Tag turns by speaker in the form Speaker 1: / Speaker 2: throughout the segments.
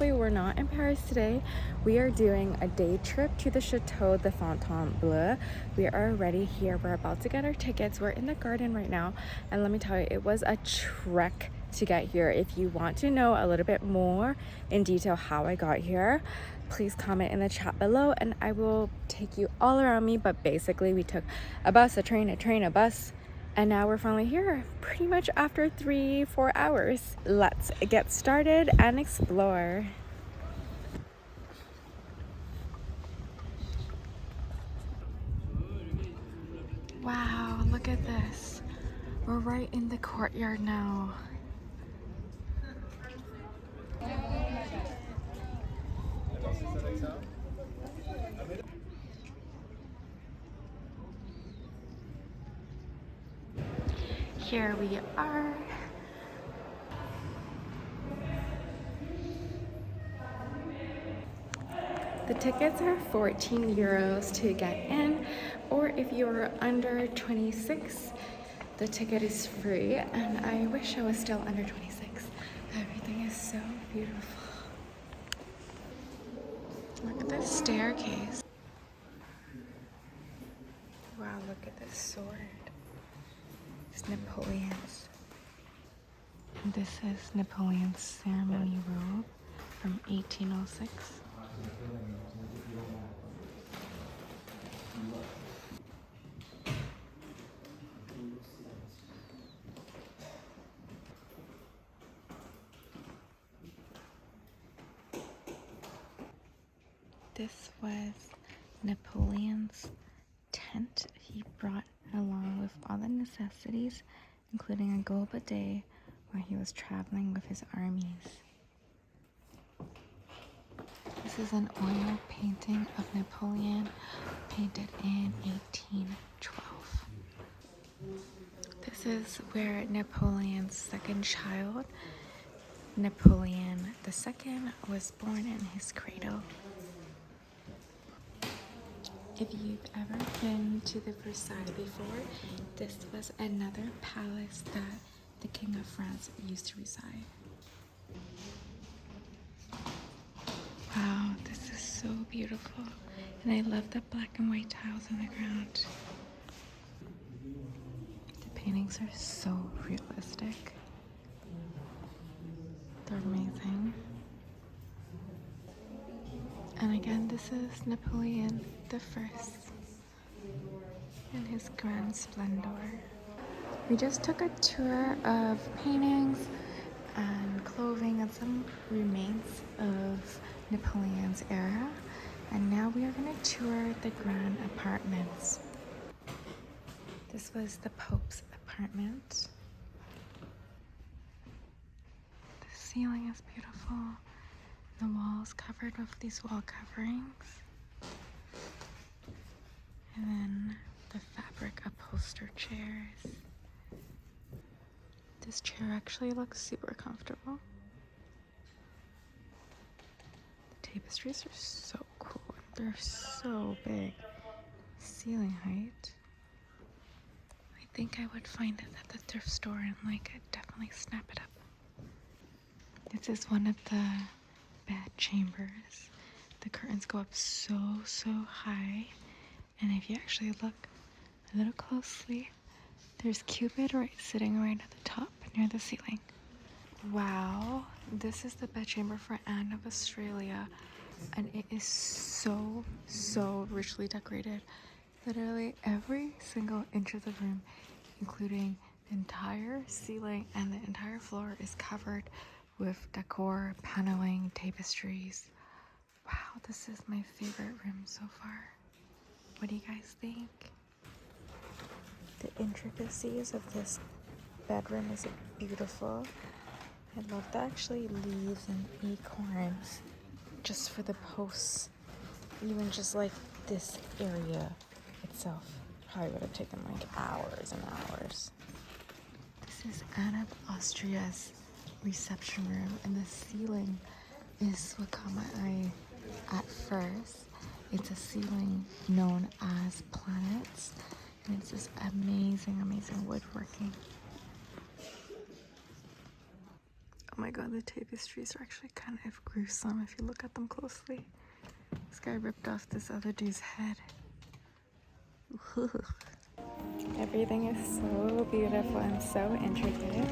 Speaker 1: obviously we're not in Paris today. We are doing a day trip to the Château de Fontainebleau. We are already here. We're about to get our tickets. We're in the garden right now, and let me tell you, it was a trek to get here. If you want to know a little bit more in detail how I got here, please comment in the chat below and I will take you all around me. But basically we took a bus, a train, a bus, and now we're finally here, pretty much after 3-4 hours. Let's get started and explore. Wow, look at this. We're right in the courtyard now. Here we are. The tickets are 14 euros to get in, or if you're under 26, the ticket is free. And I wish I was still under 26. Everything is so beautiful. Look at this staircase. Wow, look at this sword. It's Napoleon's. And this is Napoleon's ceremony robe from 1806. This was Napoleon's tent he brought along with all the necessities, including a globe a day while he was traveling with his armies. This is an oil painting of Napoleon painted in 1812. This is where Napoleon's second child, Napoleon II, was born in his cradle. If you've ever been to the Versailles before, this was another palace that the King of France used to reside. Wow, this is so beautiful. And I love the black and white tiles on the ground. The paintings are so realistic. They're amazing. And again, this is Napoleon I in his grand splendor. We just took a tour of paintings and clothing and some remains of Napoleon's era. And now we are going to tour the grand apartments. This was the Pope's apartment. The ceiling is beautiful. The walls covered with these wall coverings. And then the fabric upholstered chairs. This chair actually looks super comfortable. The tapestries are so cool. They're so big. Ceiling height. I think I would find it at the thrift store and definitely snap it up. This is one of the bed chambers. The curtains go up so high, and if you actually look a little closely, there's Cupid sitting right at the top near the ceiling. Wow, this is the bedchamber for Anne of Australia, and it is so richly decorated. Literally every single inch of the room, including the entire ceiling and the entire floor, is covered with decor, paneling, tapestries. Wow, this is my favorite room so far. What do you guys think? The intricacies of this bedroom is beautiful. I love that actually leaves and acorns just for the posts. Even just this area itself probably would have taken hours and hours. This is Anne of Austria's reception room, and the ceiling is what caught my eye at first. It's a ceiling known as planets, and it's this amazing woodworking. Oh my god, the tapestries are actually kind of gruesome if you look at them closely. This guy ripped off this other dude's head. Everything is so beautiful and so intricate.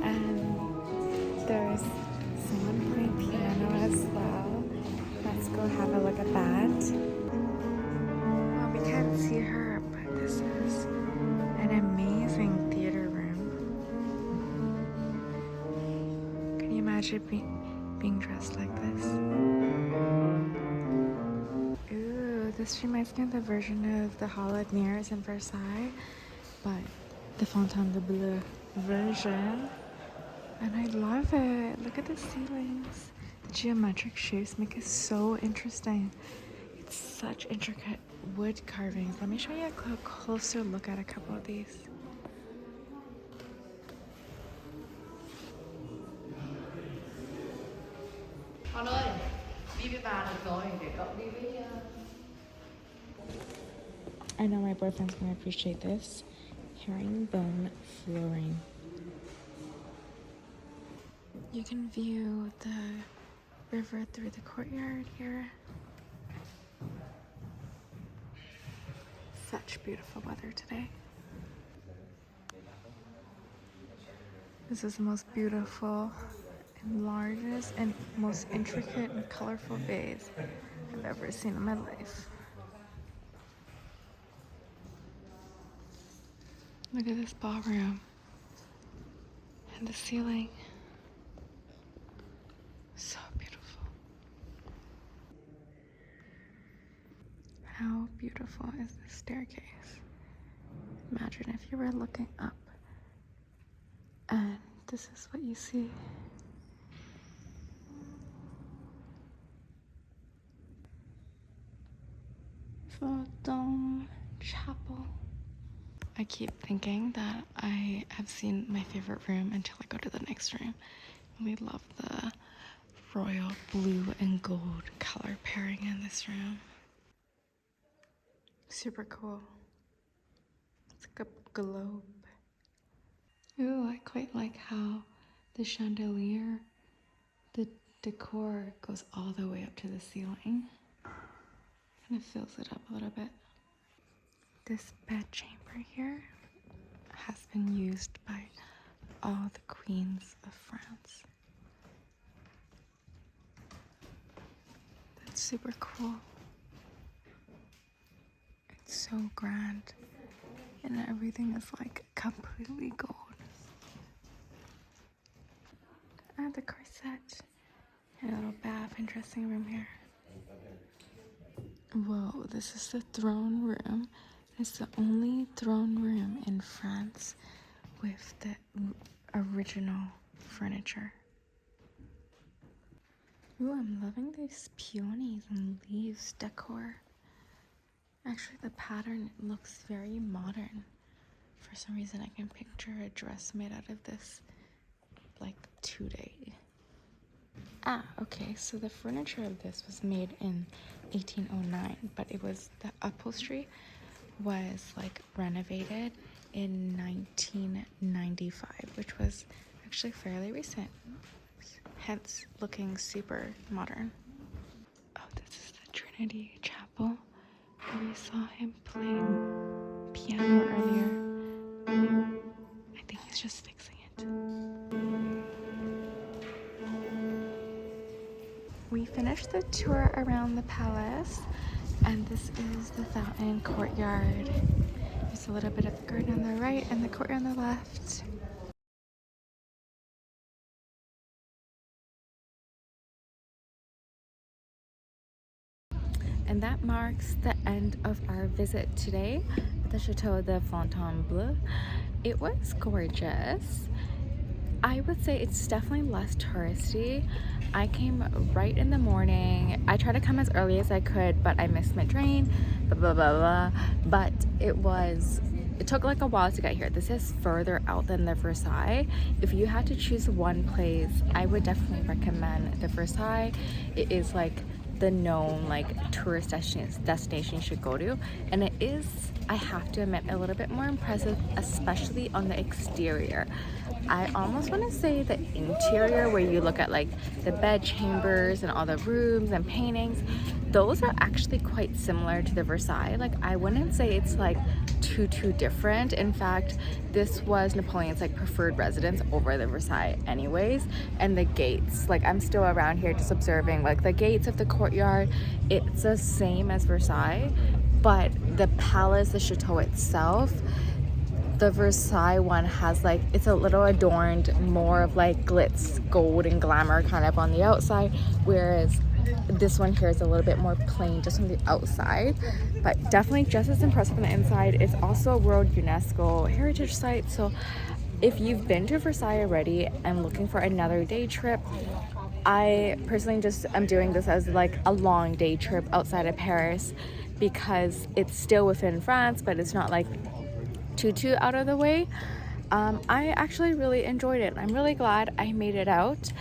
Speaker 1: And there's someone playing piano as well. Let's go have a look at that. Well, we can't see her, but this is an amazing theater room. Can you imagine being dressed like this? Ooh, this reminds me of the version of the Hall of Mirrors in Versailles, but the Fontainebleau version. And I love it. Look at the ceilings. The geometric shapes make it so interesting. It's such intricate wood carvings. Let me show you a closer look at a couple of these.
Speaker 2: Con ơi, đi với bà được rồi, để cậu đi với...
Speaker 1: I know my boyfriend's gonna appreciate this. Herringbone flooring. You can view the river through the courtyard here. Such beautiful weather today. This is the most beautiful and largest and most intricate and colorful vase I've ever seen in my life. Look at this ballroom and the ceiling. So beautiful. How beautiful is this staircase? Imagine if you were looking up and this is what you see. Photon chapel. I keep thinking that I have seen my favorite room until I go to the next room. We love the royal blue and gold color pairing in this room. Super cool. It's like a globe. Ooh, I quite like how the chandelier, the decor goes all the way up to the ceiling. Kind of fills it up a little bit. This bed chamber here has been used by all the queens of France. That's super cool. It's so grand. And everything is like completely gold. And the corset. And a little bath and dressing room here. Whoa, this is the throne room. It's the only throne room in France with the original furniture. Ooh, I'm loving these peonies and leaves decor. Actually, the pattern looks very modern. For some reason, I can picture a dress made out of this, like, today. Ah, okay, so the furniture of this was made in 1809, but it was, the upholstery was like renovated in 1995, which was actually fairly recent, hence looking super modern. Oh, this is the Trinity Chapel where we saw him playing piano earlier. I think he's just fixing it. We finished the tour around the palace, and this is the fountain courtyard. There's a little bit of the garden on the right and the courtyard on the left. And that marks the end of our visit today at the Château de Fontainebleau. It was gorgeous. I would say it's definitely less touristy. I came right in the morning. I tried to come as early as I could, but I missed my train, blah, blah, blah, blah. But it took like a while to get here. This is further out than the Versailles. If you had to choose one place, I would definitely recommend the Versailles. It is like the known like tourist destination you should go to, and it is, I have to admit, a little bit more impressive, especially on the exterior. I almost want to say the interior, where you look at like the bed chambers and all the rooms and paintings, those are actually quite similar to the Versailles. Like, I wouldn't say it's like too different. In fact, this was Napoleon's like preferred residence over the Versailles anyways. And the gates, like, I'm still around here just observing like the gates of the courtyard, it's the same as Versailles, but the palace, the chateau itself, the Versailles one has like, it's a little adorned, more of like glitz, gold and glamour kind of on the outside, whereas this one here is a little bit more plain just on the outside, but definitely just as impressive on the inside. It's also a World UNESCO Heritage Site, so if you've been to Versailles already and looking for another day trip, I personally just am doing this as like a long day trip outside of Paris, because it's still within France, but it's not like too out of the way. I actually really enjoyed it. I'm really glad I made it out.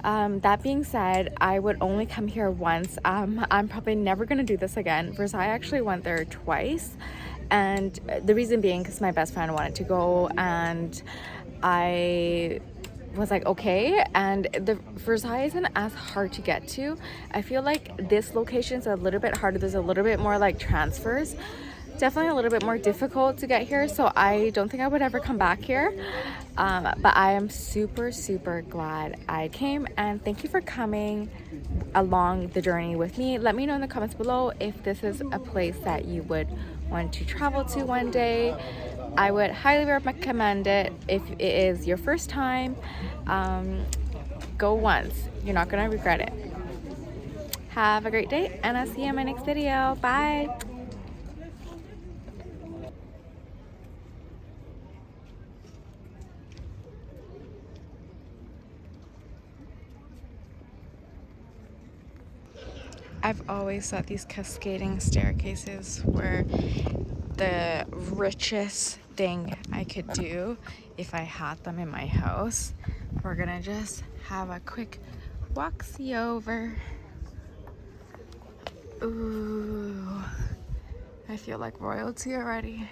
Speaker 1: That being said, I would only come here once. I'm probably never gonna do this again. Versailles, I actually went there twice, and the reason being because my best friend wanted to go, and I was like, okay. And the Versailles isn't as hard to get to. I feel like this location is a little bit harder. There's a little bit more like transfers, definitely a little bit more difficult to get here, so I don't think I would ever come back here. But I am super glad I came, and thank you for coming along the journey with me. Let me know in the comments below if this is a place that you would want to travel to one day. I would highly recommend it if it is your first time. Go once, you're not gonna regret it. Have a great day, and I'll see you in my next video. Bye. I've always thought these cascading staircases were the richest thing I could do if I had them in my house. We're gonna just have a quick walk-see over. Ooh, I feel like royalty already.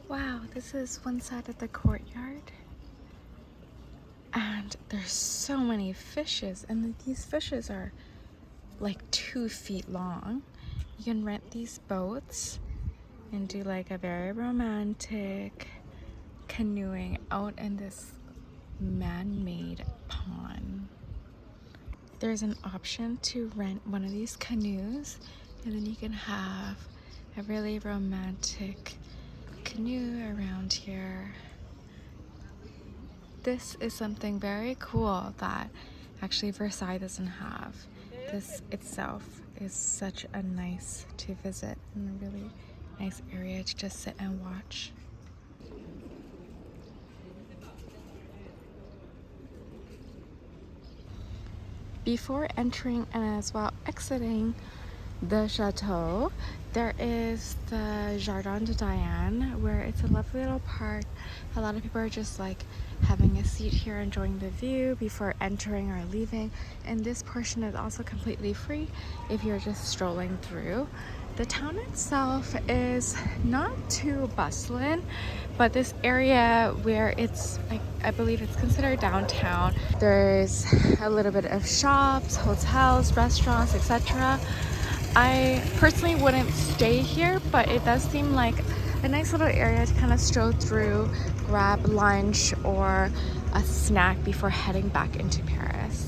Speaker 1: Wow, this is one side of the courtyard. And there's so many fishes, and these fishes are like 2 feet long. You can rent these boats and do like a very romantic canoeing out in this man-made pond. There's an option to rent one of these canoes, and then you can have a really romantic canoe around here. This is something very cool that actually Versailles doesn't have. This itself is such a nice to visit and a really nice area to just sit and watch. Before entering and as well exiting the chateau, there is the Jardin de Diane, where it's a lovely little park. A lot of people are just like having a seat here, enjoying the view before entering or leaving. And this portion is also completely free if you're just strolling through. The town itself is not too bustling, but this area where it's like, I believe it's considered downtown, there's a little bit of shops, hotels, restaurants, etc. I personally wouldn't stay here, but it does seem like a nice little area to kind of stroll through, grab lunch or a snack before heading back into Paris.